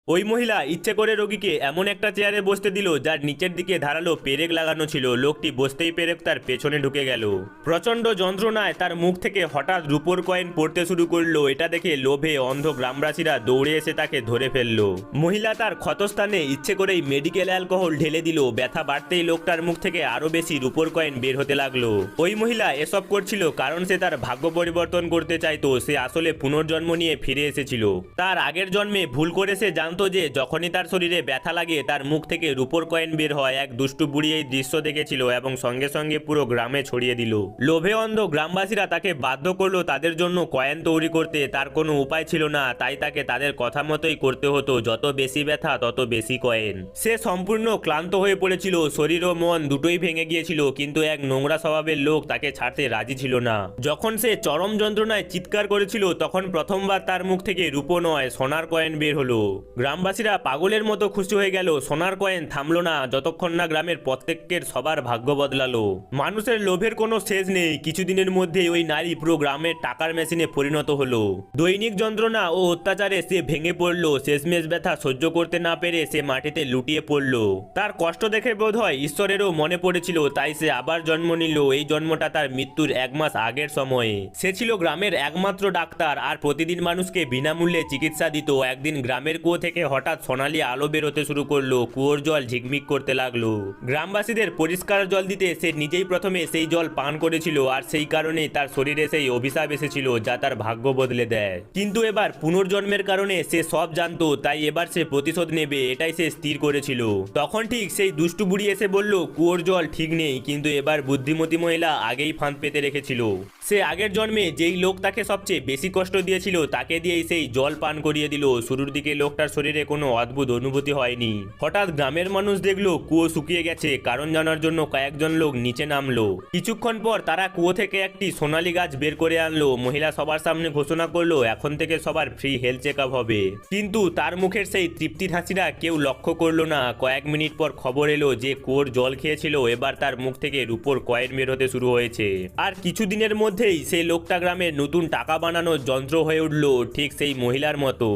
ওই মহিলা ইচ্ছে করে রোগীকে এমন একটা চেয়ারে বসতে দিল যার নিচের দিকে ধারালো পেরেক লাগানো ছিল। লোকটি বসতেই পেরেক তার পেছনে ঢুকে গেল। প্রচন্ড যন্ত্রণায় তার মুখ থেকে হঠাৎ রূপোর কয়েন পড়তে শুরু করলো। এটা দেখে লোভে অন্ধ গ্রামবাসীরা দৌড়ে এসে তাকে ধরে ফেললো। মহিলা তার ক্ষতস্থানে ইচ্ছে করেই মেডিকেল অ্যালকোহল ঢেলে দিল। ব্যথা বাড়তেই লোকটার মুখ থেকে আরো বেশি রূপোর কয়েন বের হতে লাগলো। ওই মহিলা এসব করছিল কারণ সে তার ভাগ্য পরিবর্তন করতে চাইতো। সে আসলে পুনর্জন্ম নিয়ে ফিরে এসেছিল। তার আগের জন্মে ভুল করে সে জানতো যে যখনই তার শরীরে ব্যথা লাগে তার মুখ থেকে রূপোর কয়েন বের হয়। এক দুষ্টু বুড়ি এই দৃশ্য দেখেছিল এবং সঙ্গে সঙ্গে পুরো গ্রামে ছড়িয়ে দিল। লোভে অন্ধ গ্রামবাসীরা তাকে বাধ্য করলো তাদের জন্য কয়েন তৈরি করতে। তার কোনো উপায় ছিল না, তাই তাকে তাদের কথা মতোই করতে হতো। যত বেশি ব্যথা তত বেশি কয়েন। সে সম্পূর্ণ ক্লান্ত হয়ে পড়েছিল, শরীর ও মন দুটোই ভেঙে গিয়েছিল, কিন্তু এক নোংরা স্বভাবের লোক তাকে ছাড়তে রাজি ছিল না। যখন সে চরম যন্ত্রণায় চিৎকার করেছিল তখন প্রথমবার তার মুখ থেকে রূপো নয় সোনার কয়েন বের হলো। গ্রামবাসীরা পাগলের মতো খুশি হয়ে গেল। সোনার কয়েন থামলো না যতক্ষণ না গ্রামের প্রত্যেকের সবার ভাগ্য বদলালো। মানুষের লোভের কোনো শেষ নেই। কিছুদিনের মধ্যে ওই নারী পুরো গ্রামের টাকার মেশিনে পরিণত হলো। দৈনিক যন্ত্রণা ও অত্যাচারে সে ভেঙে পড়লো। শেষমেশ ব্যথা সহ্য করতে না পেরে সে মাটিতে লুটিয়ে পড়লো। তার কষ্ট দেখে বোধ হয় ঈশ্বরেরও মনে পড়েছিল, তাই সে আবার জন্ম নিল। এই জন্মটা তার মৃত্যুর 1 মাস আগের সময়ে। সে ছিল গ্রামের একমাত্র ডাক্তার আর প্রতিদিন মানুষকে বিনামূল্যে চিকিৎসা দিত। একদিন গ্রামের কুয়ো থেকে হঠাৎ সোনালি আলো বেরোতে শুরু করলো। কুয়োর জল ঝিকমিক করতে লাগলো। গ্রামবাসীদের পরিষ্কার জল দিতে সে নিজেই প্রথমে সেই জল পান করেছিল, আর সেই কারণেই তার শরীরে সেই অভিশাপ এসেছিল যা তার ভাগ্য বদলে দেয়। কিন্তু এবার পুনর্জন্মের কারণে সে সব জানতো, তাই এবার সে প্রতিশোধ নেবে এটাই সে স্থির করেছিল। তখন ঠিক সেই দুষ্টু বুড়ি এসে বলল কুয়োর জল ঠিক নেই, কিন্তু এবার বুদ্ধিমতী মহিলা আগেই ফাঁদ পেতে রেখেছিল। সে আগের জন্মে যেই লোক তাকে সবচেয়ে বেশি কষ্ট দিয়েছিল তাকে দিয়েই সেই জল পান করিয়ে দিল। শুরুর দিকে লোকটার শরীরে কোনো অদ্ভুত অনুভূতি হয়নি। হঠাৎ গ্রামের মানুষ দেখলো কুয়ো শুকিয়ে গেছে। কারণ জানার জন্য কয়েকজন লোক নিচে নামলো। কিছুক্ষণ পর তারা কুয়ো থেকে একটি সোনালী গাছ বের করে আনলো। মহিলা সবার সামনে ঘোষণা করলো এখন থেকে সবার ফ্রি হেলথ চেক আপ হবে। কিন্তু তার মুখের সেই তৃপ্তির হাসিটা কেউ লক্ষ্য করলো না। কয়েক মিনিট পর খবর এলো যে কুয়োর জল খেয়েছিল এবার তার মুখ থেকে রূপোর কয়েন বের হতে শুরু হয়েছে। আর কিছুদিনের মধ্যেই সেই লোকটা গ্রামে নতুন টাকা বানানোর যন্ত্র হয়ে উঠলো, ঠিক সেই মহিলার মতো।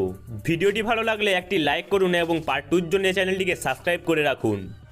ভিডিওটি ভালো লাগলে একটি লাইক করুন এবং পার্ট 2 এর জন্য চ্যানেলটিকে সাবস্ক্রাইব করে রাখুন।